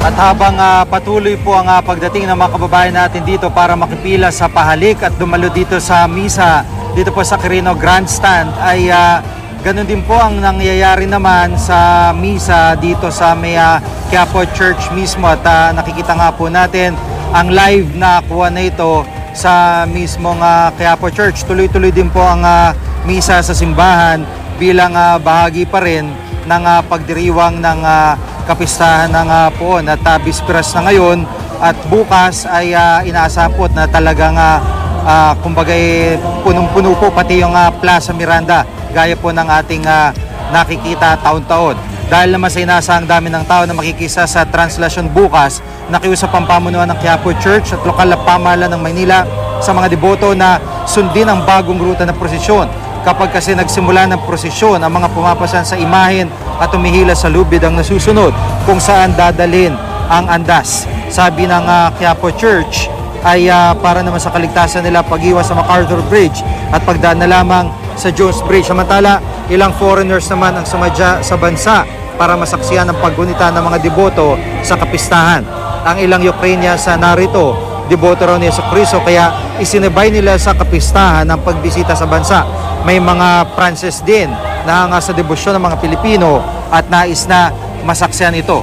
At habang patuloy po ang pagdating ng mga kababayan natin dito para makipila sa pahalik at dumalo dito sa misa, dito po sa Quirino Grandstand, ay ganun din po ang nangyayari naman sa misa dito sa may Quiapo Church mismo. At nakikita nga po natin ang live na kuha na ito sa mismong Quiapo Church. Tuloy-tuloy din po ang misa sa simbahan bilang bahagi pa rin ng pagdiriwang ng kapistahan ng Poon. At bisperas na ngayon at bukas ay inaasahan po na talagang kumbaga punong-puno po pati yung Plaza Miranda gaya po ng ating nakikita taon-taon. Dahil naman sa inaasahang dami ng tao na makikisa sa translasyon bukas, nakiusap ang pamunuan ng Quiapo Church at lokal na pamahalaan ng Maynila sa mga deboto na sundin ang bagong ruta ng prosesyon. Kapag kasi nagsimula ng prosesyon, ang mga pumapasan sa imahen at umihila sa lubid ang nasusunod kung saan dadalhin ang andas. Sabi ng Quiapo Church ay para naman sa kaligtasan nila pag-iwas sa MacArthur Bridge at pagdaan na lamang sa Jones Bridge. Samantala, ilang foreigners naman ang sumadya sa bansa para masaksihan ang paggunita ng mga deboto sa kapistahan. Ang ilang Ukrainians sa narito, deboto raw ni Jesucristo, kaya isinibay nila sa kapistahan ang pagbisita sa bansa. May mga Pranses din na hanga sa debosyon ng mga Pilipino at nais na masaksihan ito.